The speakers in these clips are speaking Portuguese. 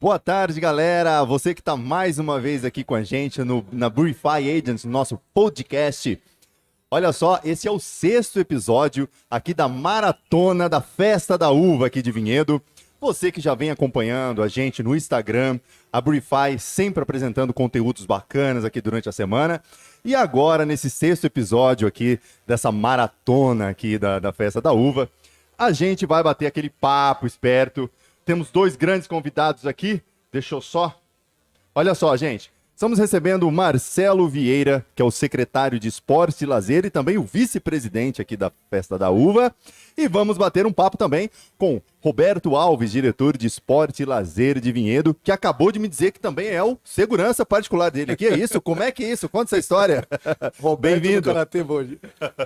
Boa tarde, galera. Você que está mais uma vez aqui com a gente na Brewify Agents, nosso podcast. Olha só, esse é o 6º episódio aqui da Maratona da Festa da Uva aqui de Vinhedo. Você que já vem acompanhando a gente no Instagram, a Brewify sempre apresentando conteúdos bacanas aqui durante a semana. E agora, nesse 6º episódio aqui dessa maratona aqui da Festa da Uva, a gente vai bater aquele papo esperto. Temos 2 grandes convidados aqui. Deixa eu só... Olha só, gente. Estamos recebendo o Marcelo Vieira, que é o secretário de Esporte e Lazer e também o vice-presidente aqui da Festa da Uva. E vamos bater um papo também com Roberto Alves, diretor de Esporte e Lazer de Vinhedo, que acabou de me dizer que também é o segurança particular dele. Que é isso? Como é que é isso? Conta essa história. Bem-vindo.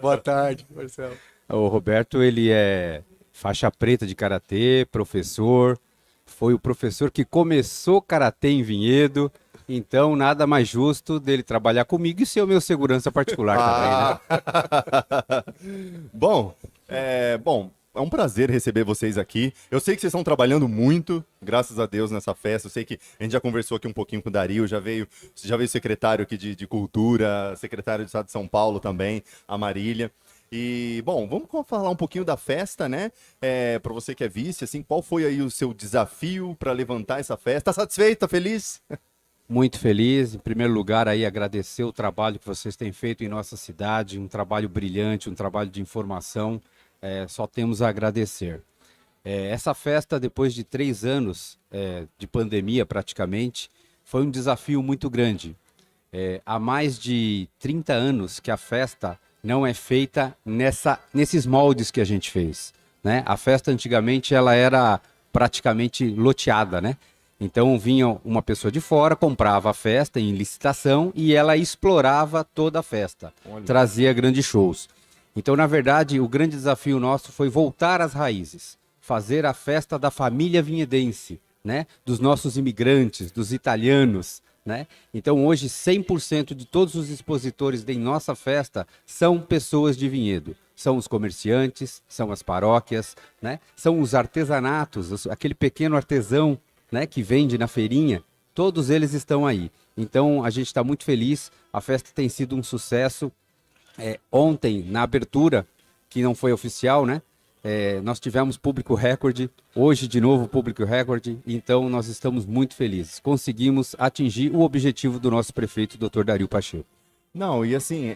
Boa tarde, Marcelo. O Roberto, ele é faixa preta de karatê, professor, foi o professor que começou karatê em Vinhedo, então nada mais justo dele trabalhar comigo e ser o meu segurança particular também, né? Bom, é um prazer receber vocês aqui. Eu sei que vocês estão trabalhando muito, graças a Deus, nessa festa. Eu sei que a gente já conversou aqui um pouquinho com o Dario, já veio secretário aqui de Cultura, secretário do Estado de São Paulo também, a Marília. E, bom, vamos falar um pouquinho da festa, né? Para você que é vice, assim, qual foi aí o seu desafio para levantar essa festa? Tá satisfeito? Tá feliz? Muito feliz. Em primeiro lugar, aí agradecer o trabalho que vocês têm feito em nossa cidade, um trabalho brilhante, um trabalho de informação. Só temos a agradecer. Essa festa, depois de 3 anos de pandemia praticamente, foi um desafio muito grande. Há mais de 30 anos que a festa não é feita nesses moldes que a gente fez, né? A festa antigamente ela era praticamente loteada, né? Então vinha uma pessoa de fora, comprava a festa em licitação e ela explorava toda a festa, trazia grandes shows. Então, na verdade, o grande desafio nosso foi voltar às raízes, fazer a festa da família vinhedense, né? Dos nossos imigrantes, dos italianos, né? Então hoje 100% de todos os expositores de nossa festa são pessoas de Vinhedo, são os comerciantes, são as paróquias, né? São os artesanatos, aquele pequeno artesão, né, que vende na feirinha, todos eles estão aí. Então a gente está muito feliz, a festa tem sido um sucesso. Ontem na abertura, que não foi oficial, né? Nós tivemos público recorde, hoje de novo público recorde, então nós estamos muito felizes. Conseguimos atingir o objetivo do nosso prefeito, Dr. Dario Pacheco. Não, e assim,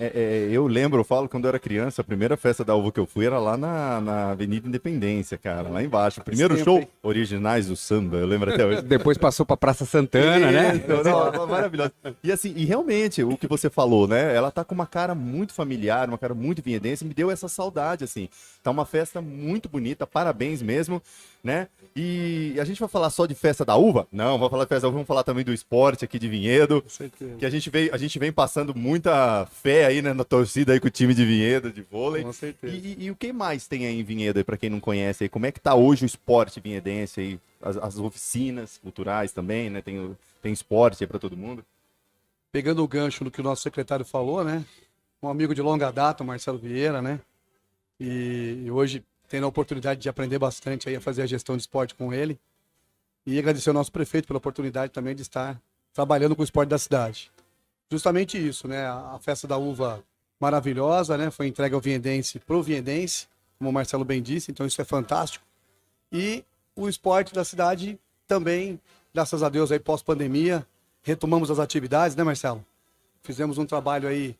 eu falo quando eu era criança, a primeira festa da uva que eu fui era lá na Avenida Independência, cara, lá embaixo. Primeiro show, Originais do Samba, eu lembro até hoje. Depois passou para Praça Santana, né? Não, maravilhoso. E assim, e realmente, o que você falou, né? Ela tá com uma cara muito familiar, uma cara muito vinhedense, me deu essa saudade, assim. Tá uma festa muito bonita, parabéns mesmo, né? E a gente vai falar só de festa da uva? Não, vamos falar de festa da uva, vamos falar também do esporte aqui de Vinhedo. Com certeza. Que a gente vem passando muita fé aí, né, na torcida aí com o time de Vinhedo, de vôlei. Com certeza. E o que mais tem aí em Vinhedo aí, pra quem não conhece aí? Como é que tá hoje o esporte vinhedense aí? As oficinas culturais também, né? Tem esporte aí pra todo mundo. Pegando o gancho no que o nosso secretário falou, né? Um amigo de longa data, o Marcelo Vieira, né? E hoje tendo a oportunidade de aprender bastante aí a fazer a gestão de esporte com ele. E agradecer ao nosso prefeito pela oportunidade também de estar trabalhando com o esporte da cidade. Justamente isso, né? A festa da uva maravilhosa, né? Foi entregue ao vinhedense, pro vinhedense, como o Marcelo bem disse, então isso é fantástico. E o esporte da cidade também, graças a Deus aí pós-pandemia, retomamos as atividades, né, Marcelo? Fizemos um trabalho aí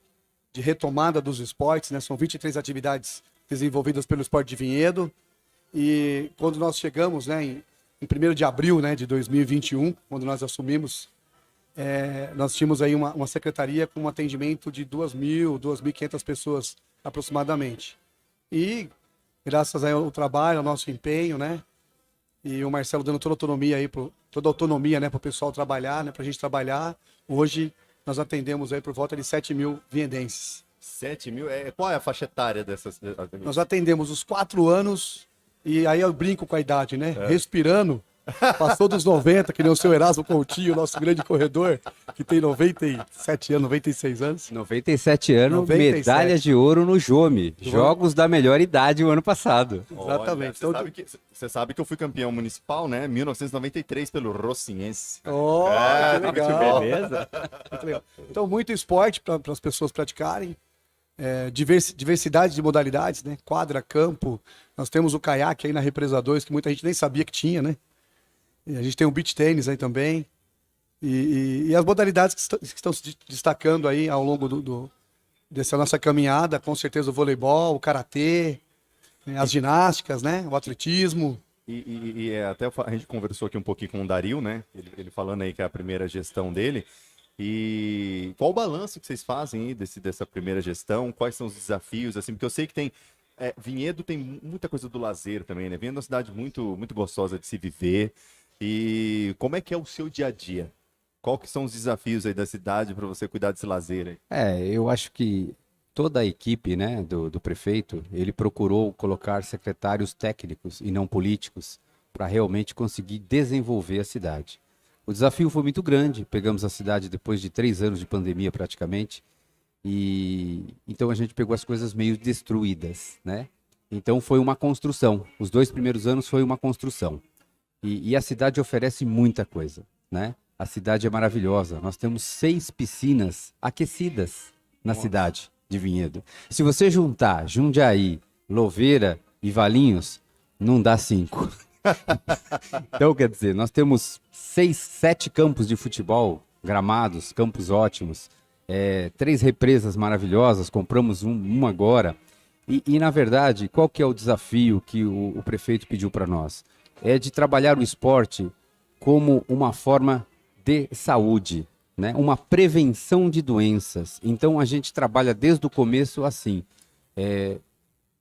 de retomada dos esportes, né? São 23 atividades desenvolvidas pelo Esporte de Vinhedo. E quando nós chegamos, né, em 1º de abril, né, de 2021, quando nós assumimos, nós tínhamos aí uma secretaria com um atendimento de 2.000, 2.500 pessoas aproximadamente. E graças ao trabalho, ao nosso empenho, né, e o Marcelo dando toda a autonomia aí, toda a autonomia, né, para o pessoal trabalhar, né, para a gente trabalhar, hoje nós atendemos aí por volta de 7.000 vinhedenses. 7.000? Qual é a faixa etária dessas? Nós atendemos os 4 anos, e aí eu brinco com a idade, né? Respirando, Passou dos 90, que nem o seu Erasmo Coutinho, nosso grande corredor, que tem 97 anos, 96 anos. 97 anos, 97. medalha de ouro no Jome. Jogos da melhor idade o ano passado. Exatamente. Olha, você sabe que eu fui campeão municipal, né? 1993 pelo Rocinense. Oh, que legal. Beleza? Muito legal. Então, muito esporte para as pessoas praticarem. Diversidade de modalidades, né? Quadra, campo. Nós temos o caiaque aí na Represa 2, que muita gente nem sabia que tinha, né? E a gente tem o beach tênis aí também. E as modalidades que estão se destacando aí ao longo dessa nossa caminhada, com certeza o voleibol, o karatê, né? As ginásticas, né? O atletismo. Até a gente conversou aqui um pouquinho com o Dario, né? Ele falando aí que é a primeira gestão dele. E qual o balanço que vocês fazem aí dessa primeira gestão? Quais são os desafios? Assim, porque eu sei que tem Vinhedo tem muita coisa do lazer também, né? Vinhedo é uma cidade muito, muito gostosa de se viver. E como é que é o seu dia a dia? Qual que são os desafios aí da cidade para você cuidar desse lazer aí? Eu acho que toda a equipe, né, do prefeito, ele procurou colocar secretários técnicos e não políticos para realmente conseguir desenvolver a cidade. O desafio foi muito grande, pegamos a cidade depois de 3 anos de pandemia praticamente, e então a gente pegou as coisas meio destruídas, né? Então foi uma construção, os 2 primeiros anos foi uma construção, e a cidade oferece muita coisa, né? A cidade é maravilhosa, nós temos 6 piscinas aquecidas na cidade de Vinhedo. Se você juntar Jundiaí, Louveira e Valinhos, não dá 5. Então, quer dizer, nós temos 6, 7 campos de futebol, gramados, campos ótimos, 3 represas maravilhosas, compramos uma agora. E, na verdade, qual que é o desafio que o prefeito pediu para nós? É de trabalhar o esporte como uma forma de saúde, né? Uma prevenção de doenças. Então, a gente trabalha desde o começo assim,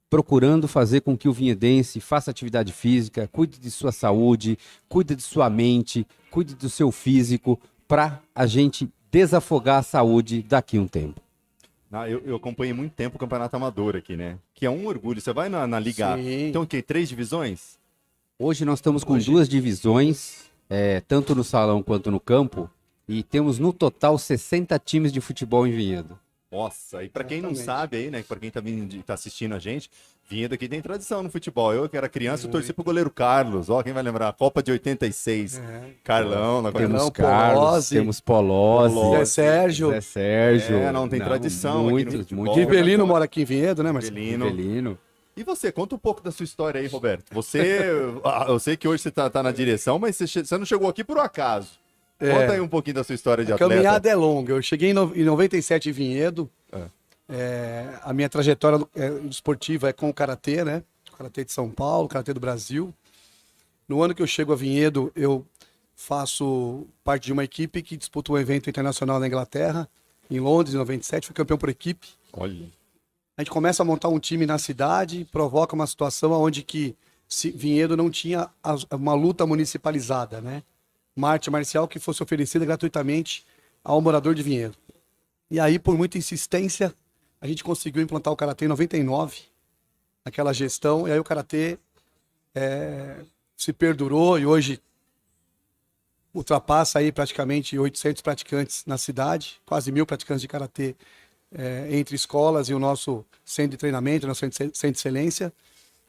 procurando fazer com que o vinhedense faça atividade física, cuide de sua saúde, cuide de sua mente, cuide do seu físico, para a gente desafogar a saúde daqui a um tempo. Eu acompanhei muito tempo o Campeonato Amador aqui, né? Que é um orgulho. Você vai na Liga A. Então, o quê? 3 divisões? Hoje nós estamos com 2 divisões, tanto no salão quanto no campo, e temos no total 60 times de futebol em Vinhedo. Nossa, e pra quem não sabe aí, né, pra quem tá assistindo a gente, Vinhedo aqui tem tradição no futebol. Eu que era criança, eu torci pro goleiro Carlos, quem vai lembrar? A Copa de 86, Carlão, na temos Carlos, temos Polozzi, Zé Sérgio. Não, tem tradição muito, aqui no futebol. Rivelino mora aqui em Vinhedo, né, Marcelo? Rivelino. E você, conta um pouco da sua história aí, Roberto. Eu sei que hoje você tá na direção, mas você não chegou aqui por um acaso. Conta aí um pouquinho da sua história de atleta. A caminhada é longa. Eu cheguei em 97 em Vinhedo. A minha trajetória esportiva é com o Karatê, né? O Karatê de São Paulo, o Karatê do Brasil. No ano que eu chego a Vinhedo, eu faço parte de uma equipe que disputa um evento internacional na Inglaterra, em Londres, em 97. Fui campeão por equipe. Olha. A gente começa a montar um time na cidade, provoca uma situação onde que Vinhedo não tinha uma luta municipalizada, né? Uma arte marcial que fosse oferecida gratuitamente ao morador de Vinhedo. E aí, por muita insistência, a gente conseguiu implantar o Karatê em 99, naquela gestão, e aí o Karatê se perdurou e hoje ultrapassa aí praticamente 800 praticantes na cidade, quase 1.000 praticantes de Karatê entre escolas e o nosso centro de treinamento, o nosso centro de excelência,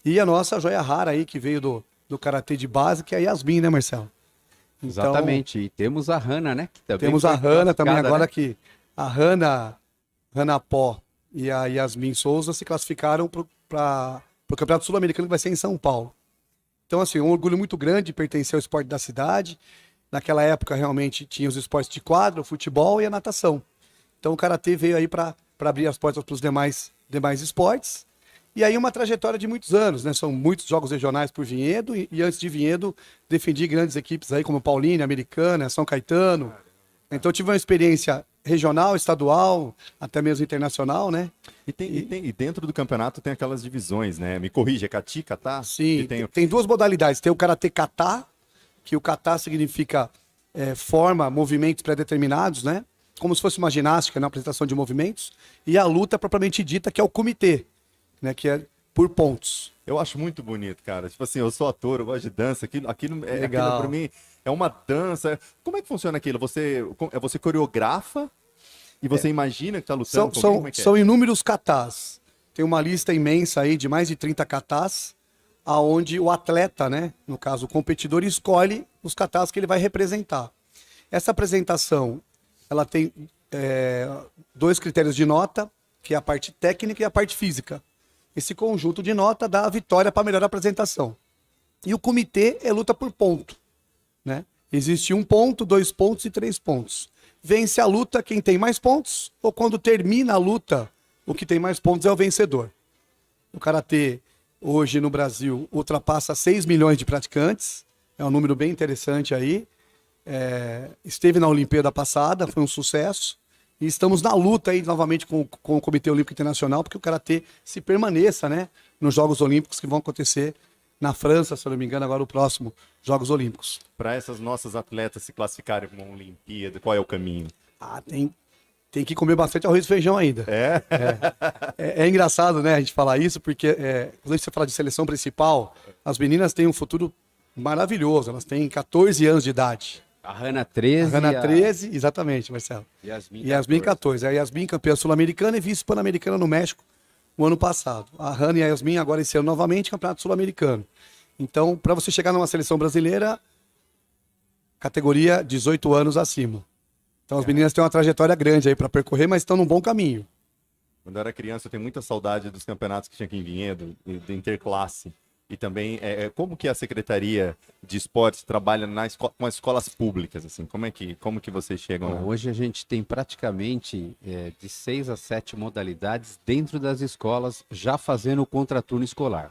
e a nossa joia rara aí que veio do Karatê de base, que é a Yasmin, né, Marcelo? Então, exatamente, e temos a Hanna, né? Que também temos a Hanna também agora, né? Que a Hanna Pó e a Yasmin Souza se classificaram para o Campeonato Sul-Americano, que vai ser em São Paulo. Então, assim, um orgulho muito grande pertencer ao esporte da cidade. Naquela época, realmente, tinha os esportes de quadra, o futebol e a natação. Então, o Karatê veio aí para abrir as portas para os demais esportes. E aí uma trajetória de muitos anos, né? São muitos jogos regionais por Vinhedo e antes de Vinhedo defendi grandes equipes aí como Paulínia, Americana, São Caetano. Então tive uma experiência regional, estadual, até mesmo internacional, né? E dentro do campeonato tem aquelas divisões, né? Me corrija, é Kati, Kata? Sim, tem 2 modalidades. Tem o Karatê Kata, que o Kata significa forma, movimentos pré-determinados, né? Como se fosse uma ginástica, né? Apresentação de movimentos. E a luta propriamente dita, que é o Kumite, né, que é por pontos. Eu acho muito bonito, cara. Tipo assim, eu sou ator, eu gosto de dança. Aquilo Legal. pra mim é uma dança. Como é que funciona aquilo? Você coreografa e você imagina que tá lutando com alguém? Como é que é? São inúmeros katas. Tem uma lista imensa aí de mais de 30 katas, aonde o atleta, né, no caso o competidor, escolhe os katas que ele vai representar. Essa apresentação, ela tem 2 critérios de nota, que é a parte técnica e a parte física. Esse conjunto de nota dá a vitória para a melhor apresentação. E o comitê é luta por ponto, né? Existe 1 ponto, 2 pontos e 3 pontos. Vence a luta quem tem mais pontos, ou quando termina a luta, o que tem mais pontos é o vencedor. O karatê, hoje no Brasil, ultrapassa 6 milhões de praticantes. É um número bem interessante aí. Esteve na Olimpíada passada, foi um sucesso. E estamos na luta aí novamente com o Comitê Olímpico Internacional, porque o karatê se permaneça, né, nos Jogos Olímpicos que vão acontecer na França, se eu não me engano, agora o próximo Jogos Olímpicos. Para essas nossas atletas se classificarem para uma Olimpíada, qual é o caminho? Tem que comer bastante arroz e feijão ainda. É engraçado, né, a gente falar isso, porque quando você fala de seleção principal, as meninas têm um futuro maravilhoso. Elas têm 14 anos de idade. A Hanna 13. A Hanna 13, exatamente, Marcelo. Yasmin 14. A Yasmin campeã sul-americana e vice-pan-americana no México no ano passado. A Hanna e a Yasmin agora esse ano novamente campeonato sul-americano. Então, para você chegar numa seleção brasileira, categoria 18 anos acima. Então as meninas têm uma trajetória grande aí para percorrer, mas estão num bom caminho. Quando eu era criança, eu tenho muita saudade dos campeonatos que tinha aqui em Vinhedo, do interclasse. E também, como que a Secretaria de Esportes trabalha com as escolas públicas, assim? Como que vocês chegam lá? Hoje a gente tem praticamente de 6 a 7 modalidades dentro das escolas, já fazendo o contraturno escolar.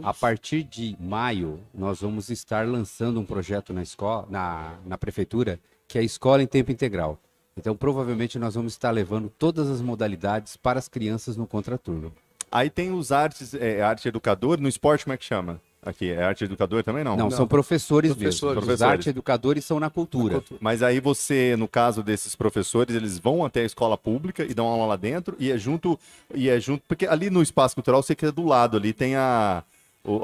A partir de maio, nós vamos estar lançando um projeto na escola, na prefeitura, que é a Escola em Tempo Integral. Então, provavelmente, nós vamos estar levando todas as modalidades para as crianças no contraturno. Aí tem os arte educador, no esporte como é que chama? Aqui, é arte educador também não? Não, são professores mesmo. Professores. Os arte educadores são na cultura. Mas aí você, no caso desses professores, eles vão até a escola pública e dão aula lá dentro e é junto, porque ali no espaço cultural você que é do lado, ali tem a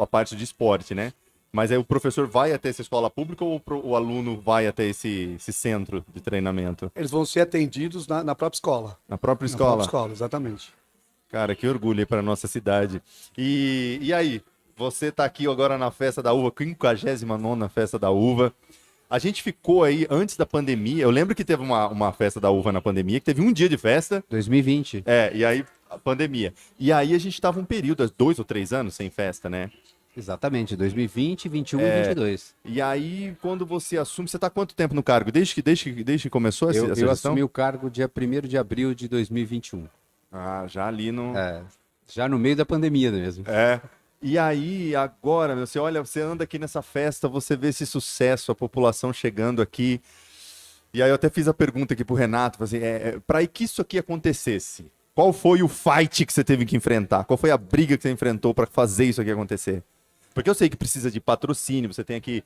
parte de esporte, né? Mas aí o professor vai até essa escola pública ou o aluno vai até esse centro de treinamento? Eles vão ser atendidos na própria escola. Na própria escola? Na própria escola, exatamente. Cara, que orgulho aí para nossa cidade. E aí, você tá aqui agora na Festa da Uva, 59ª Festa da Uva. A gente ficou aí antes da pandemia. Eu lembro que teve uma Festa da Uva na pandemia, que teve um dia de festa. 2020. E aí a pandemia. E aí a gente tava um período, 2 ou 3 anos sem festa, né? Exatamente, 2020, 21 e 22. E aí, quando você assume, você tá há quanto tempo no cargo? Desde que começou essa Eu gestão? assumi o cargo dia 1º de abril de 2021. Ah, já ali no... Já no meio da pandemia mesmo. E aí, agora, você olha, você anda aqui nessa festa, você vê esse sucesso, a população chegando aqui. E aí eu até fiz a pergunta aqui pro Renato, assim, para que isso aqui acontecesse, qual foi o fight que você teve que enfrentar? Qual foi a briga que você enfrentou para fazer isso aqui acontecer? Porque eu sei que precisa de patrocínio, você tem aqui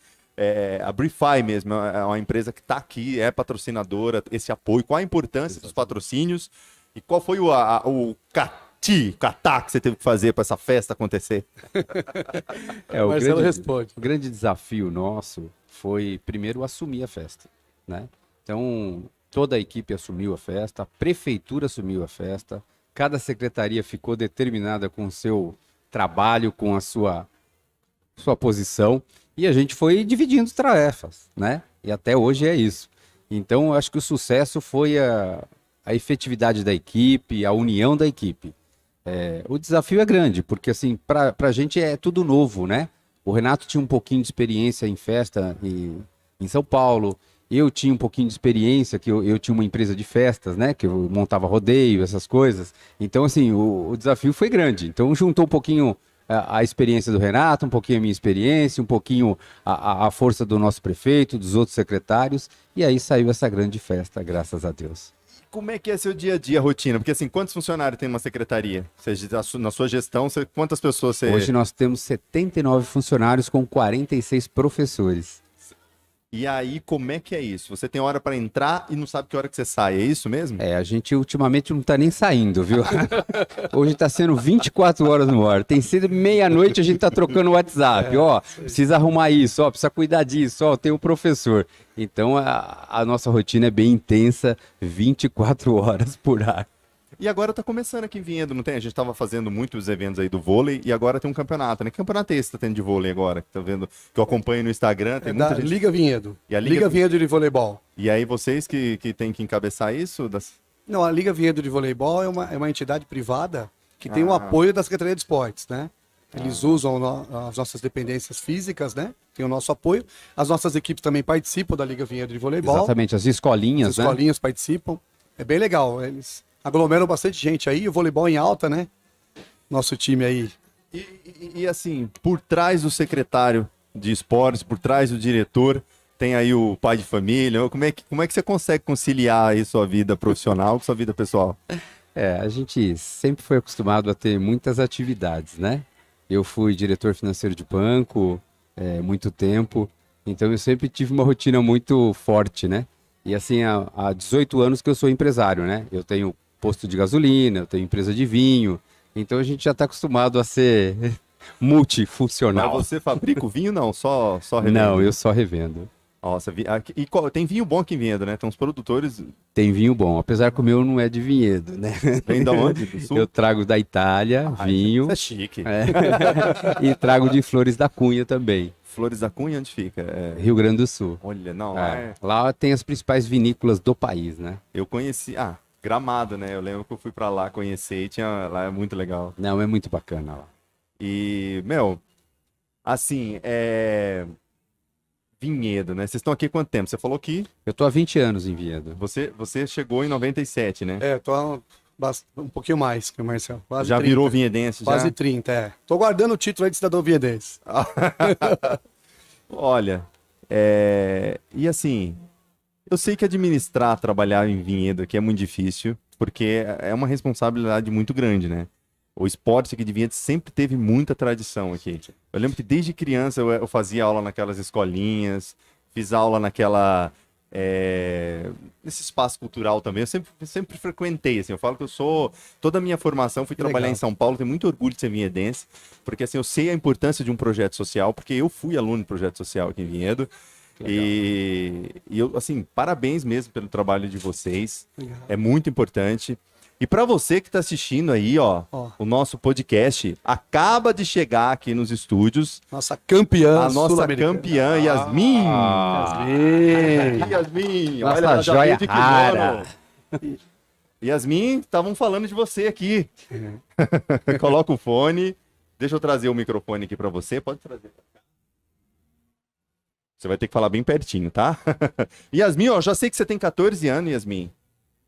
a Brify mesmo, é uma empresa que está aqui, é patrocinadora, esse apoio. Qual a importância dos patrocínios e qual foi o catá que você teve que fazer para essa festa acontecer? Marcelo responde. O grande desafio nosso foi, primeiro, assumir a festa, né? Então, toda a equipe assumiu a festa, a prefeitura assumiu a festa, cada secretaria ficou determinada com o seu trabalho, com a sua posição, e a gente foi dividindo tarefas, né? E até hoje é isso. Então, eu acho que o sucesso foi a efetividade da equipe, a união da equipe. O desafio é grande, porque assim, para a gente é tudo novo, né? O Renato tinha um pouquinho de experiência em festa em São Paulo, eu tinha um pouquinho de experiência, que eu tinha uma empresa de festas, né? Que eu montava rodeio, essas coisas. Então, assim, o desafio foi grande. Então, juntou um pouquinho a experiência do Renato, um pouquinho a minha experiência, um pouquinho a força do nosso prefeito, dos outros secretários, e aí saiu essa grande festa, graças a Deus. Como é que é seu dia a dia, a rotina? Porque assim, quantos funcionários tem uma secretaria? Na sua gestão, quantas pessoas você... Hoje nós temos 79 funcionários com 46 professores. E aí, como é que é isso? Você tem hora para entrar e não sabe que hora que você sai, é isso mesmo? A gente ultimamente não tá nem saindo, viu? Hoje tá sendo 24 horas no ar. Tem sido meia-noite, a gente tá trocando WhatsApp. Ó, precisa arrumar isso, ó, precisa cuidar disso, ó, tem um professor. Então a nossa rotina é bem intensa, 24 horas por ar. E agora tá começando aqui em Vinhedo, não tem? A gente tava fazendo muitos eventos aí do vôlei e agora tem um campeonato, né? Que campeonato é esse que tá tendo de vôlei agora? Que tá vendo? Que eu acompanho no Instagram, tem muita Da gente. Liga Vinhedo. E a Liga Vinhedo de voleibol. E aí vocês que tem que encabeçar isso? Não, a Liga Vinhedo de voleibol é uma entidade privada que tem o Ah. apoio da Secretaria de Esportes, né? Eles usam as nossas dependências físicas, né? Tem o nosso apoio. As nossas equipes também participam da Liga Vinhedo de voleibol. Exatamente, as escolinhas, As né? escolinhas participam. É bem legal. Eles aglomeram bastante gente aí. O voleibol em alta, né? Nosso time aí. E assim, por trás do secretário de esportes, por trás do diretor, tem aí o pai de família. Como é que você consegue conciliar aí sua vida profissional com sua vida pessoal? A gente sempre foi acostumado a ter muitas atividades, né? Eu fui diretor financeiro de banco, muito tempo, então eu sempre tive uma rotina muito forte, né? E assim, há 18 anos que eu sou empresário, né? Eu tenho posto de gasolina, eu tenho empresa de vinho, então a gente já está acostumado a ser Mas multifuncional. você fabrica o vinho? Não, só revende? Não, eu só revendo. Nossa, tem vinho bom aqui em Vinhedo, né? Tem uns produtores, Tem vinho bom, apesar que o meu não é de vinhedo, né? vem da onde? Do sul? Eu trago da Itália, vinho, Isso é chique. e trago de Flores da Cunha também, Flores da Cunha, onde fica? Rio Grande do Sul. Olha, não, Lá tem as principais vinícolas do país, né? eu conheci, Gramado, né? Eu lembro que eu fui pra lá conhecer e lá é muito legal. Não, é muito bacana lá. E, assim, Vinhedo, né? Vocês estão aqui há quanto tempo? Você falou que Eu tô há 20 anos em Vinhedo. você chegou em 97, né? Tô um pouquinho mais que o Marcelo. Quase Já 30. virou vinhedense, Quase já? 30, Tô guardando o título aí de cidadão vinhedense. Olha, e assim, eu sei que trabalhar em Vinhedo aqui é muito difícil, porque é uma responsabilidade muito grande, né? O esporte aqui de Vinhedo sempre teve muita tradição aqui. Eu lembro que desde criança eu fazia aula naquelas escolinhas, fiz aula nesse espaço cultural também. Eu sempre frequentei, assim, eu falo que toda a minha formação fui trabalhar legal. em São Paulo, tenho muito orgulho de ser vinhedense, porque assim, eu sei a importância de um projeto social, porque eu fui aluno de projeto social aqui em Vinhedo. E eu, assim, parabéns mesmo pelo trabalho de vocês. Legal. É muito importante. E para você que está assistindo aí, o nosso podcast acaba de chegar aqui nos estúdios Nossa campeã a nossa sul-americana. campeã Yasmin. Yasmin. Yasmin, Nossa olha, ela já joia veio de kimono. rara. Yasmin, estavam falando de você aqui. Coloca o fone. Deixa eu trazer o microfone aqui para você. Pode trazer. Você vai ter que falar bem pertinho, tá? Yasmin, já sei que você tem 14 anos, Yasmin.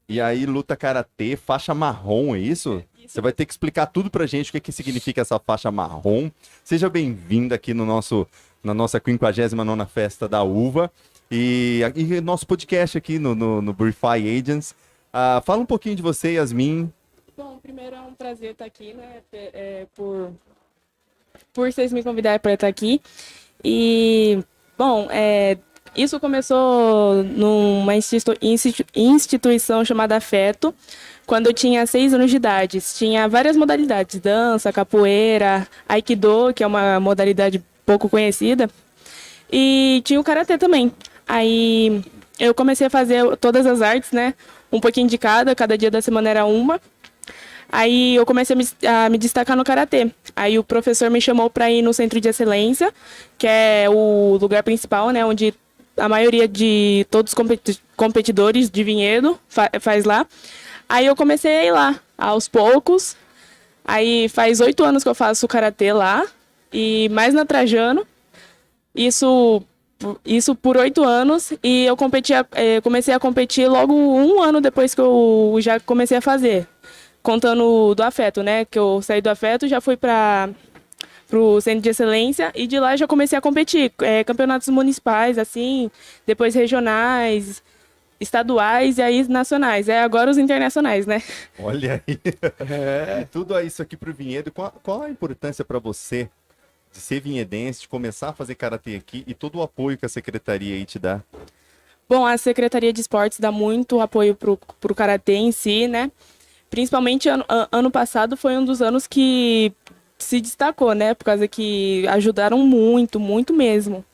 E aí, luta karatê, faixa marrom, é isso? Você vai ter que explicar tudo pra gente o que significa essa faixa marrom. Seja bem-vinda aqui na nossa 59ª Festa da Uva. E nosso podcast aqui no Burify Agents. Fala um pouquinho de você, Yasmin. Bom, primeiro é um prazer estar aqui, né? Por vocês me convidarem para estar aqui. E, bom, isso começou numa instituição chamada Afeto, quando eu tinha 6 anos de idade. Tinha várias modalidades, dança, capoeira, aikido, que é uma modalidade pouco conhecida, e tinha o karatê também. Aí eu comecei a fazer todas as artes, né? Um pouquinho de cada dia da semana era uma. Aí eu comecei a me destacar no karatê. Aí o professor me chamou para ir no Centro de Excelência, que é o lugar principal, né? Onde a maioria de todos os competidores de Vinhedo faz lá. Aí eu comecei a ir lá, aos poucos. Aí faz 8 anos que eu faço karatê lá, e mais na Trajano. Isso por 8 anos, e eu comecei a competir logo 1 ano depois que eu já comecei a fazer. Contando do Afeto, né? Que eu saí do Afeto, já fui para o Centro de Excelência, e de lá já comecei a competir. Campeonatos municipais, assim, depois regionais, estaduais e aí nacionais. Agora os internacionais, né? Olha aí. E tudo isso aqui pro Vinhedo. Qual a importância para você de ser vinhedense, de começar a fazer karatê aqui e todo o apoio que a secretaria aí te dá? Bom, a Secretaria de Esportes dá muito apoio pro karatê em si, né? Principalmente ano passado foi um dos anos que se destacou, né? Por causa que ajudaram muito, muito mesmo.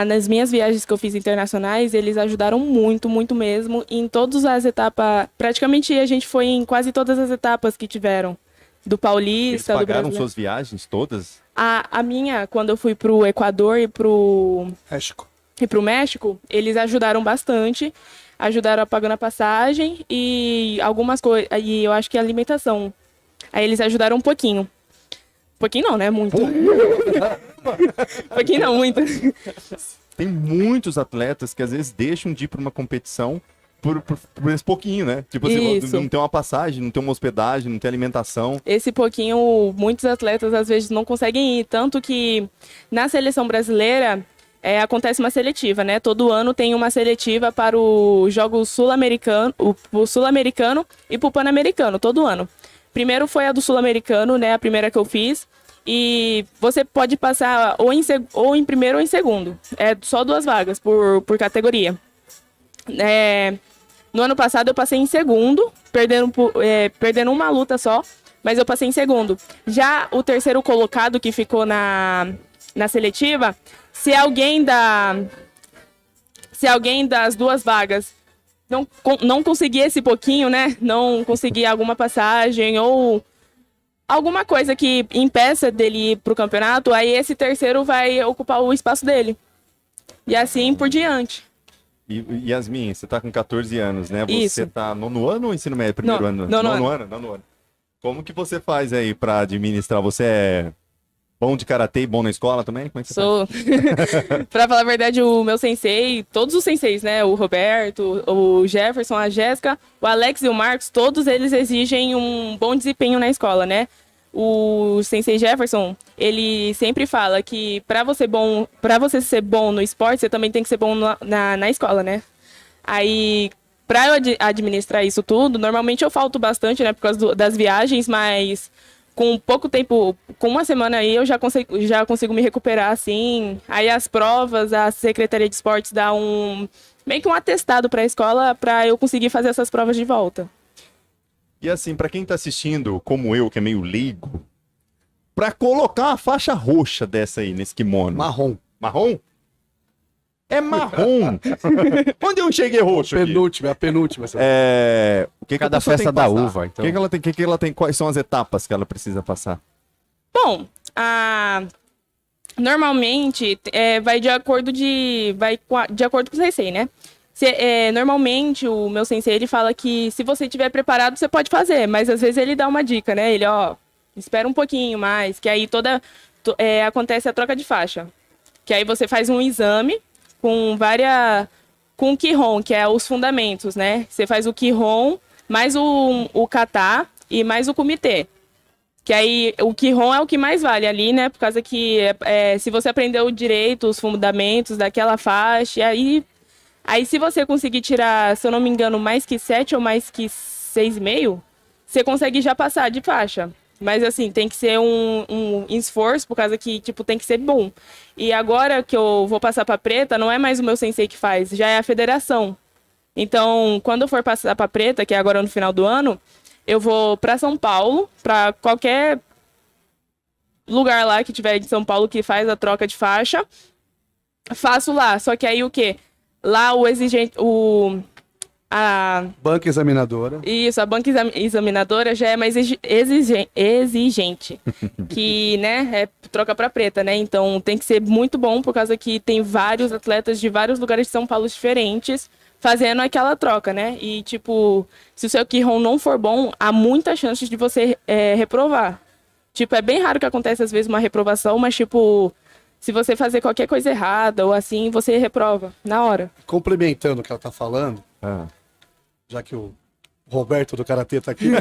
Nas minhas viagens que eu fiz internacionais, eles ajudaram muito, muito mesmo. Em todas as etapas, praticamente a gente foi em quase todas as etapas que tiveram. Do Eles Paulista, do pagaram Brasileiro. suas viagens todas? A minha, quando eu fui pro Equador e pro México, eles ajudaram bastante. Ajudaram pagando a passagem e algumas coisas. E eu acho que a alimentação. Aí eles ajudaram um pouquinho. Um pouquinho não, né? Muito. Um pouquinho não, muito. Tem muitos atletas que às vezes deixam de ir para uma competição por esse pouquinho, né? Tipo assim, Isso. não tem uma passagem, não tem uma hospedagem, não tem alimentação. Esse pouquinho, muitos atletas às vezes não conseguem ir. Tanto que na seleção brasileira acontece uma seletiva, né? Todo ano tem uma seletiva para o jogo sul-americano, o sul-americano e para o pan-americano, todo ano. Primeiro foi a do sul-americano, né? A primeira que eu fiz. E você pode passar ou em primeiro ou em segundo. É só 2 vagas por categoria. No ano passado eu passei em segundo, perdendo uma luta só, mas eu passei em segundo. Já o terceiro colocado que ficou na seletiva, se alguém das 2 vagas não conseguir esse pouquinho, né? Não conseguir alguma passagem ou alguma coisa que impeça dele ir pro campeonato, aí esse terceiro vai ocupar o espaço dele. E assim por diante. E Yasmin, você tá com 14 anos, né? Você Isso. tá nono ano ou ensino médio? Primeiro ano? Nono ano. Nono ano. Como que você faz aí pra administrar? Você é bom de karatê e bom na escola também? Como é que você Sou. Pra falar a verdade, o meu sensei, todos os senseis, né? O Roberto, o Jefferson, a Jéssica, o Alex e o Marcos, todos eles exigem um bom desempenho na escola, né? O sensei Jefferson, ele sempre fala que para você ser bom no esporte, você também tem que ser bom na escola, né? Aí, para eu administrar isso tudo, normalmente eu falto bastante, né? Por causa das viagens, mas com pouco tempo, com uma semana aí, eu já consigo me recuperar, assim. Aí as provas, a Secretaria de Esportes dá meio que um atestado para a escola para eu conseguir fazer essas provas de volta. E assim, pra quem tá assistindo, como eu, que é meio leigo, pra colocar uma faixa roxa dessa aí, nesse kimono. Marrom. Marrom? É marrom. Onde eu cheguei roxo aqui? A penúltima. O que Cada a pessoa tem festa que da passar? uva, então. O que ela tem? Quais são as etapas que ela precisa passar? Bom, normalmente vai de acordo com o sensei, né? Normalmente o meu sensei ele fala que se você estiver preparado você pode fazer, mas às vezes ele dá uma dica, né? Ele espera um pouquinho mais, que aí acontece a troca de faixa, que aí você faz um exame com o Kihon, que é os fundamentos, né? Você faz o Kihon mais o kata e mais o kumite. Que aí o Kihon é o que mais vale ali, né? Por causa que se você aprendeu direito os fundamentos daquela faixa, aí se você conseguir tirar, se eu não me engano, mais que 7 ou mais que 6,5, você consegue já passar de faixa. Mas assim, tem que ser um esforço, por causa que, tipo, tem que ser bom. E agora que eu vou passar pra preta, não é mais o meu sensei que faz, já é a federação. Então, quando eu for passar pra preta, que é agora no final do ano, eu vou para São Paulo, para qualquer lugar lá que tiver de São Paulo que faz a troca de faixa. Faço lá, só que aí o quê? Lá o exigente, a banca examinadora. Isso, a banca examinadora já é mais exigente, que, né, troca para preta, né? Então tem que ser muito bom por causa que tem vários atletas de vários lugares de São Paulo diferentes fazendo aquela troca, né? E, tipo, se o seu Kihon não for bom, há muitas chances de você reprovar. Tipo, é bem raro que acontece, às vezes, uma reprovação, mas, tipo, se você fazer qualquer coisa errada ou assim, você reprova na hora. Complementando o que ela tá falando, já que o Roberto do Karatê tá aqui, né?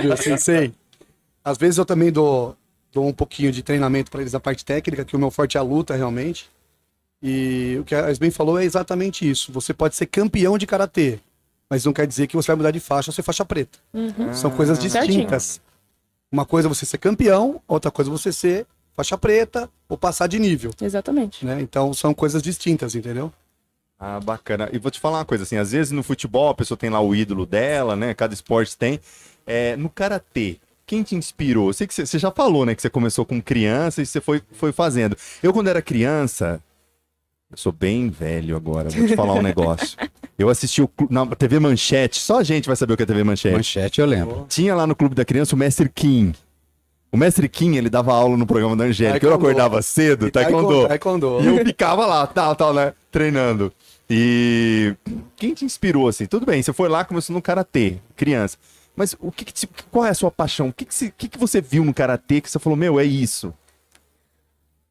Eu sensei. Às vezes eu também dou um pouquinho de treinamento para eles a parte técnica, que o meu forte é a luta, realmente. E o que a Yasmin falou é exatamente isso. Você pode ser campeão de karatê, mas não quer dizer que você vai mudar de faixa ou ser faixa preta. São coisas distintas. Uma coisa é você ser campeão, outra coisa é você ser faixa preta ou passar de nível, Exatamente. né? Então são coisas distintas, entendeu? Ah, bacana. E vou te falar uma coisa, assim, às vezes no futebol a pessoa tem lá o ídolo dela, né? Cada esporte tem. No karatê, quem te inspirou? Eu sei que você já falou, né? Que você começou com criança e você foi fazendo. Eu, quando era criança, eu sou bem velho agora, vou te falar um negócio. Eu assisti na TV Manchete, só a gente vai saber o que é TV Manchete. Manchete eu lembro. Tinha lá no Clube da Criança o Mestre Kim. O Mestre Kim, ele dava aula no programa da Angélica. Eu Taekwondo. acordava cedo, taekwondo. Taekwondo. E eu ficava lá, tal, né? Treinando. E quem te inspirou, assim? Tudo bem, você foi lá, começou no karatê, criança. Mas qual é a sua paixão? O que você viu no karatê que você falou, meu, é isso?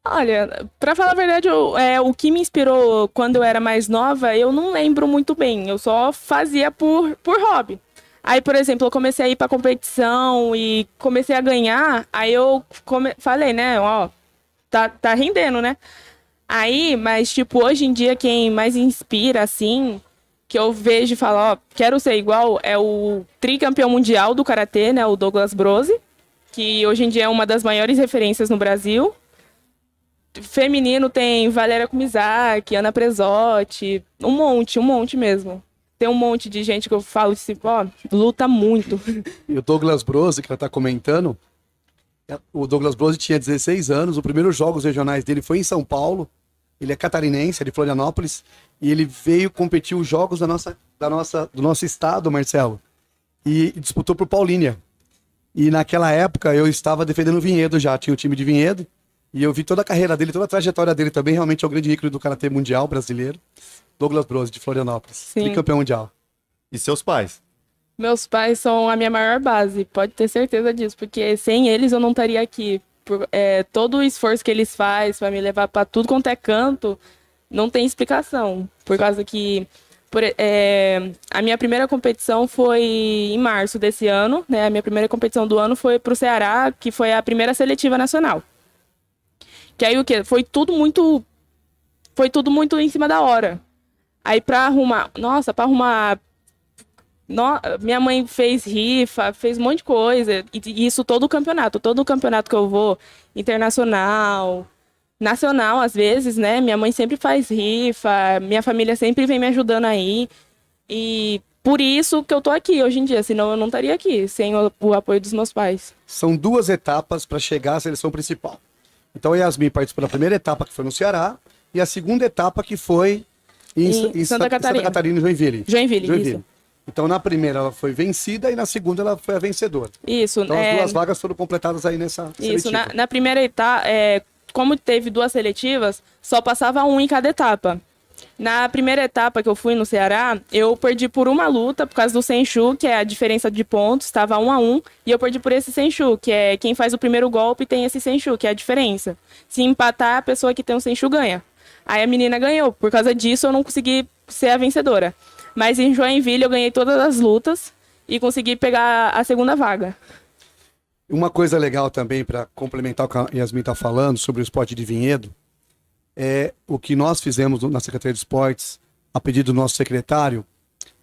Olha, pra falar a verdade, o que me inspirou quando eu era mais nova, eu não lembro muito bem. Eu só fazia por hobby. Aí, por exemplo, eu comecei a ir pra competição e comecei a ganhar. Aí eu falei, né, ó, tá rendendo, né? Aí, mas tipo, hoje em dia quem mais inspira, assim, que eu vejo e falo, ó, quero ser igual, é o tricampeão mundial do karatê, né, o Douglas Brose, que hoje em dia é uma das maiores referências no Brasil. Feminino tem Valéria Kumizaki, Ana Presotti, um monte mesmo. Tem um monte de gente que eu falo assim, ó, luta muito. E o Douglas Brose, que ela tá comentando, o Douglas Brose tinha 16 anos, os primeiros jogos regionais dele foi em São Paulo, ele é catarinense, é de Florianópolis, e ele veio competir os jogos do nosso estado, Marcelo, e disputou por Paulínia. E naquela época eu estava defendendo o Vinhedo já, tinha o time de Vinhedo, e eu vi toda a carreira dele, toda a trajetória dele também, realmente é o grande ícone do karatê mundial brasileiro, Douglas Brose, de Florianópolis, Sim. tricampeão mundial. E seus pais? Meus pais são a minha maior base, pode ter certeza disso, porque sem eles eu não estaria aqui. Todo o esforço que eles fazem para me levar para tudo quanto é canto, não tem explicação. Por causa que a minha primeira competição foi em março desse ano, né? A minha primeira competição do ano foi para o Ceará, que foi a primeira seletiva nacional. Que aí o quê? Foi tudo muito em cima da hora. Aí para arrumar, minha mãe fez rifa, fez um monte de coisa, e isso todo o campeonato que eu vou, internacional, nacional às vezes, né, minha mãe sempre faz rifa, minha família sempre vem me ajudando aí, e por isso que eu tô aqui hoje em dia, senão eu não estaria aqui, sem o apoio dos meus pais. São 2 etapas para chegar à seleção principal. Então a Yasmin participou da primeira etapa, que foi no Ceará, e a segunda etapa, que foi em Santa Catarina e Joinville. Isso. Então na primeira ela foi vencida e na segunda ela foi a vencedora. Isso. Então as 2 vagas foram completadas aí nessa Isso, seletiva. na primeira etapa, como teve 2 seletivas, só passava um em cada etapa. Na primeira etapa que eu fui no Ceará, eu perdi por uma luta, por causa do Senshu, que é a diferença de pontos, estava 1-1, e eu perdi por esse Senshu, que é quem faz o primeiro golpe tem esse Senshu, que é a diferença. Se empatar, a pessoa que tem o Senshu ganha. Aí a menina ganhou, por causa disso eu não consegui ser a vencedora. Mas em Joinville eu ganhei todas as lutas e consegui pegar a segunda vaga. Uma coisa legal também, para complementar o que a Yasmin está falando sobre o esporte de Vinhedo, é o que nós fizemos na Secretaria de Esportes, a pedido do nosso secretário.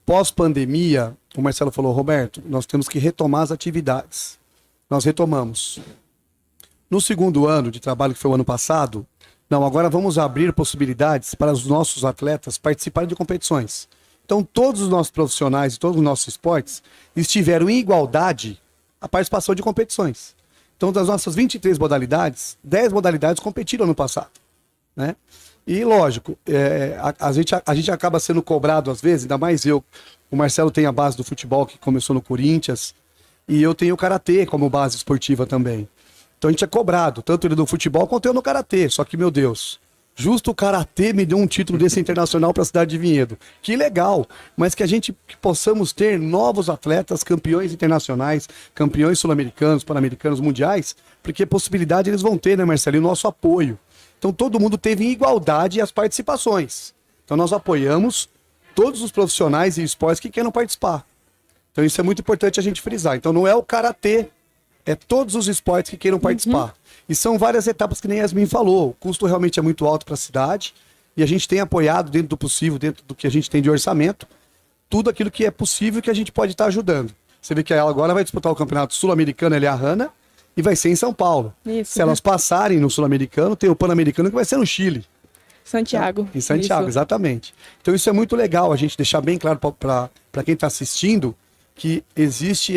Pós-pandemia, o Marcelo falou, Roberto, nós temos que retomar as atividades. Nós retomamos. No segundo ano de trabalho, que foi o ano passado, agora vamos abrir possibilidades para os nossos atletas participarem de competições. Então, todos os nossos profissionais e todos os nossos esportes estiveram em igualdade a participação de competições. Então, das nossas 23 modalidades, 10 modalidades competiram no passado, né? E, lógico, a gente acaba sendo cobrado às vezes, ainda mais eu. O Marcelo tem a base do futebol, que começou no Corinthians, e eu tenho o karatê como base esportiva também. Então, a gente é cobrado, tanto ele no futebol quanto eu no karatê. Só que, meu Deus, justo o karatê me deu um título desse internacional para a cidade de Vinhedo. Que legal, mas que possamos ter novos atletas, campeões internacionais, campeões sul-americanos, pan-americanos, mundiais, porque possibilidade eles vão ter, né, Marcelo? E o nosso apoio. Então todo mundo teve em igualdade as participações. Então nós apoiamos todos os profissionais e esportes que queiram participar. Então isso é muito importante a gente frisar. Então não é o karatê, é todos os esportes que queiram participar. E são várias etapas que nem Yasmin falou. O custo realmente é muito alto para a cidade e a gente tem apoiado dentro do possível, dentro do que a gente tem de orçamento, tudo aquilo que é possível que a gente pode estar ajudando. Você vê que ela agora vai disputar o Campeonato Sul-Americano, ela é a Hanna, e vai ser em São Paulo. Isso. Se elas passarem no Sul-Americano, tem o Pan-Americano que vai ser no Chile. Santiago. Em Santiago, Isso. exatamente. Então isso é muito legal, a gente deixar bem claro para quem está assistindo que existe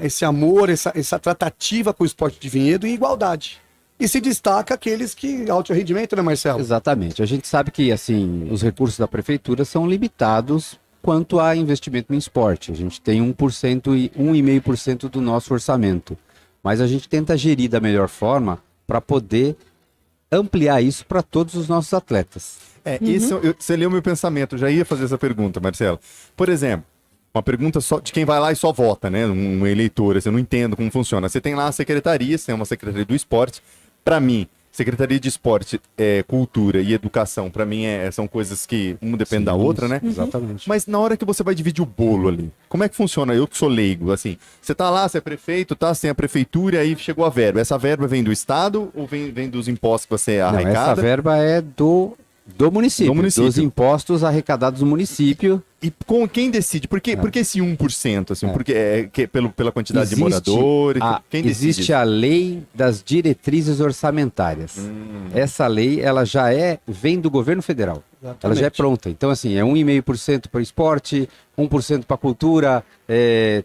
esse amor, essa tratativa com o esporte de vinhedo em igualdade. E se destaca aqueles que alto rendimento, né, Marcelo? Exatamente. A gente sabe que assim os recursos da prefeitura são limitados quanto a investimento em esporte. A gente tem 1% e 1,5% do nosso orçamento. Mas a gente tenta gerir da melhor forma para poder ampliar isso para todos os nossos atletas. Você leu meu pensamento, eu já ia fazer essa pergunta, Marcelo. Por exemplo, uma pergunta só de quem vai lá e só vota, né? Um eleitor, assim, eu não entendo como funciona. Você tem lá a secretaria, você tem uma secretaria do esporte. Para mim, Secretaria de Esporte, Cultura e Educação, para mim são coisas que uma depende da outra, né? Exatamente. Mas na hora que você vai dividir o bolo ali, como é que funciona? Eu que sou leigo, assim, você tá lá, você é prefeito, tá? Você tem a prefeitura, aí chegou a verba. Essa verba vem do Estado ou vem dos impostos que você Não, arrecada? essa verba é do município, Do município. dos impostos arrecadados do município. E com quem decide? Por que esse 1%? Assim, porque pela quantidade de moradores? Quem decide? Existe a lei das diretrizes orçamentárias. Essa lei, ela já vem do governo federal. Exatamente. Ela já é pronta. Então, assim, é 1,5% para o esporte, 1% para a cultura,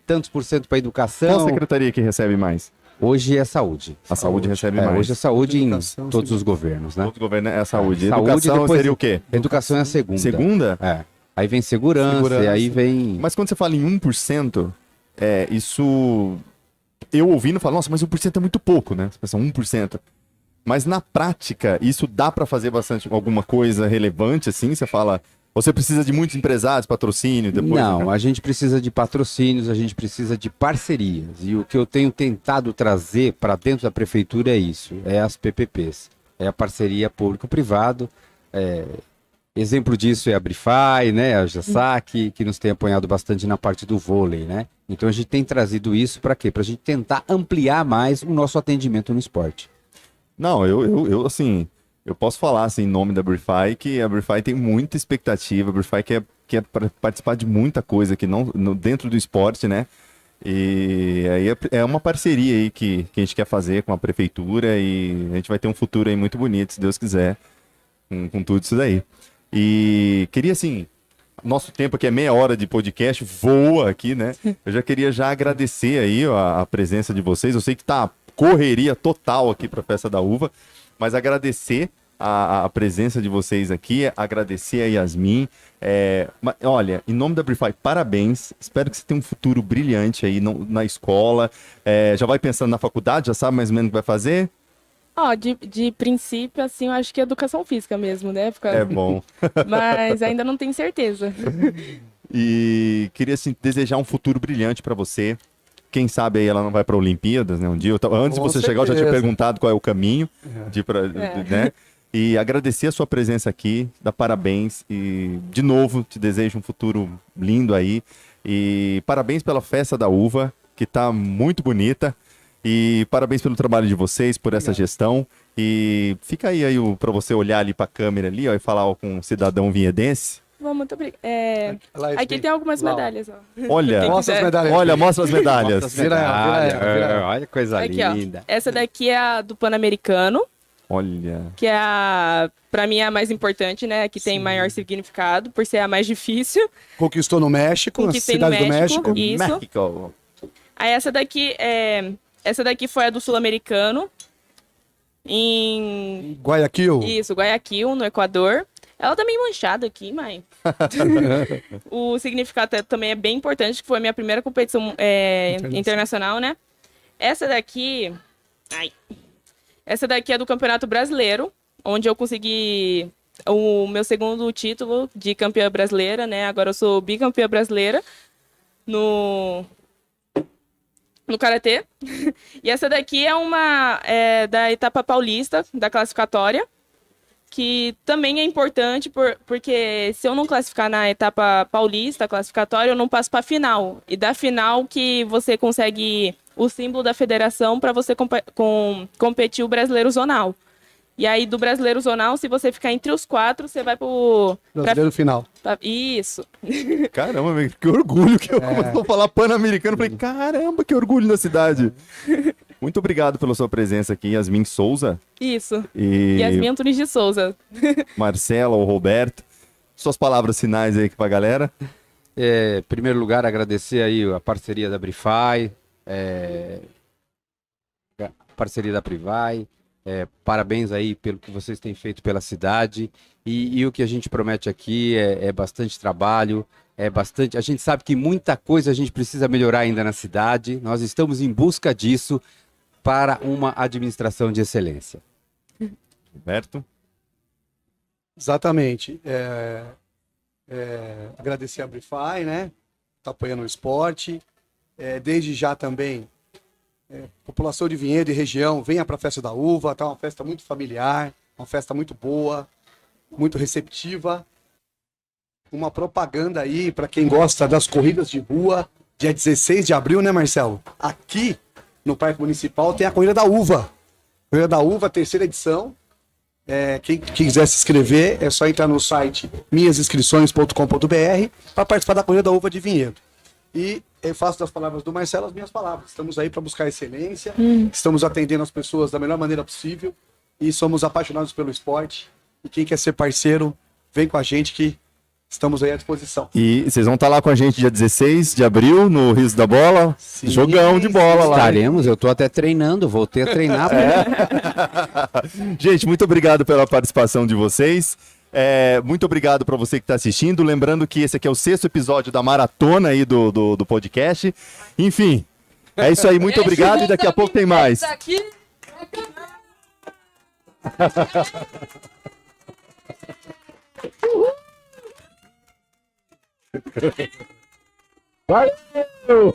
tantos por cento para a educação. Qual secretaria que recebe mais? Hoje é saúde. A saúde recebe mais. Hoje é saúde Educação, em todos sim. os governos, né? Todo governo é a saúde. Saúde, Educação depois- seria o quê? Educação é a segunda. Segunda? É. Aí vem segurança, e aí vem... Mas quando você fala em 1%, isso... Eu ouvindo, falo, nossa, mas 1% é muito pouco, né? Você pensa, 1%. Mas na prática, isso dá para fazer bastante alguma coisa relevante, assim? Você fala, você precisa de muitos empresários, patrocínio, depois... Não, a gente precisa de patrocínios, a gente precisa de parcerias. E o que eu tenho tentado trazer para dentro da prefeitura é isso, é as PPPs. É a parceria público-privado. Exemplo disso é a Brify, né, a JASAC, que nos tem apoiado bastante na parte do vôlei, né? Então a gente tem trazido isso para quê? Para a gente tentar ampliar mais o nosso atendimento no esporte. Não, eu assim, eu posso falar assim, em nome da Brify, que a Brify tem muita expectativa, a Brify quer participar de muita coisa aqui dentro do esporte, né? E aí é uma parceria aí que a gente quer fazer com a prefeitura e a gente vai ter um futuro aí muito bonito, se Deus quiser, com tudo isso daí. E queria assim, nosso tempo aqui é meia hora de podcast, voa aqui, né? Eu já queria agradecer aí a presença de vocês, eu sei que tá correria total aqui para a Festa da Uva, mas agradecer a presença de vocês aqui, agradecer a Yasmin. Olha, em nome da Brify, parabéns. Espero que você tenha um futuro brilhante aí na escola. Já vai pensando na faculdade, já sabe mais ou menos o que vai fazer? De princípio, assim, eu acho que é educação física mesmo, né? É bom. Mas ainda não tenho certeza. E queria assim, desejar um futuro brilhante para você. Quem sabe aí ela não vai para Olimpíadas, né? Um dia. Antes de Com você chegar, eu já tinha certeza. perguntado qual é o caminho né? E agradecer a sua presença aqui, dar parabéns e, de novo, te desejo um futuro lindo aí. E parabéns pela Festa da Uva, que tá muito bonita. E parabéns pelo trabalho de vocês, por essa gestão. E fica aí para você olhar ali para a câmera ali, ó, e falar com um cidadão vinhedense. Bom, muito obrigada. Lá, Aqui tem algumas lá, ó. medalhas, ó. Olha, Quem Mostra as quiser. medalhas. olha, mostra as medalhas. Mostra as Vira ela, medalhas. vira ela, vira ela. Olha que coisa Aqui, ó. linda. Essa daqui é a do Pan-Americano, Olha. que pra mim é a mais importante, né? Que tem maior significado, por ser a mais difícil. Conquistou no México, na Conquistei no cidade do México. México. Isso. México. Aí essa daqui foi a do Sul-Americano, em Guayaquil. isso, Guayaquil, no Equador. Ela tá meio manchada aqui, mãe. O significado também é bem importante, que foi a minha primeira competição internacional, né? Essa daqui é do Campeonato Brasileiro, onde eu consegui o meu segundo título de campeã brasileira, né? Agora eu sou bicampeã brasileira no karatê. E essa daqui é da etapa paulista, da classificatória, que também é importante porque se eu não classificar na etapa paulista, classificatória, eu não passo para a final. E da final que você consegue o símbolo da federação para você competir o brasileiro zonal. E aí, do Brasileiro Zonal, se você ficar entre os 4, você vai Brasileiro final. Isso. Caramba, meu, que orgulho que eu começou a falar pan-americano. Falei, caramba, que orgulho da cidade. Muito obrigado pela sua presença aqui, Yasmin Souza. Isso. E Yasmin Antunes de Souza. Marcela ou Roberto. Suas palavras finais aí pra galera. Em primeiro lugar, agradecer aí a parceria da Brify, parabéns aí pelo que vocês têm feito pela cidade e o que a gente promete aqui é bastante trabalho, a gente sabe que muita coisa a gente precisa melhorar ainda na cidade, nós estamos em busca disso para uma administração de excelência. Roberto? Exatamente. Agradecer a Brify, né? Tá apoiando o esporte. Desde já também, população de Vinhedo e região, venha para a Festa da Uva. Tá uma festa muito familiar, uma festa muito boa, muito receptiva. Uma propaganda aí para quem gosta das corridas de rua, dia 16 de abril, né, Marcelo? Aqui no Parque Municipal tem a Corrida da Uva. Corrida da Uva, terceira edição. Quem quiser se inscrever, é só entrar no site minhasinscrições.com.br para participar da Corrida da Uva de Vinhedo. E eu faço das palavras do Marcelo as minhas palavras. Estamos aí para buscar excelência, estamos atendendo as pessoas da melhor maneira possível e somos apaixonados pelo esporte. E quem quer ser parceiro, vem com a gente que estamos aí à disposição. E vocês vão estar lá com a gente dia 16 de abril, no Riso da Bola. Sim, Jogão de bola lá. Estaremos, eu estou até treinando, voltei a treinar. Gente, muito obrigado pela participação de vocês. Muito obrigado para você que está assistindo. Lembrando que esse aqui é o 6º episódio da maratona aí do podcast. Enfim, é isso aí. Muito obrigado e daqui a pouco tem mais. Valeu!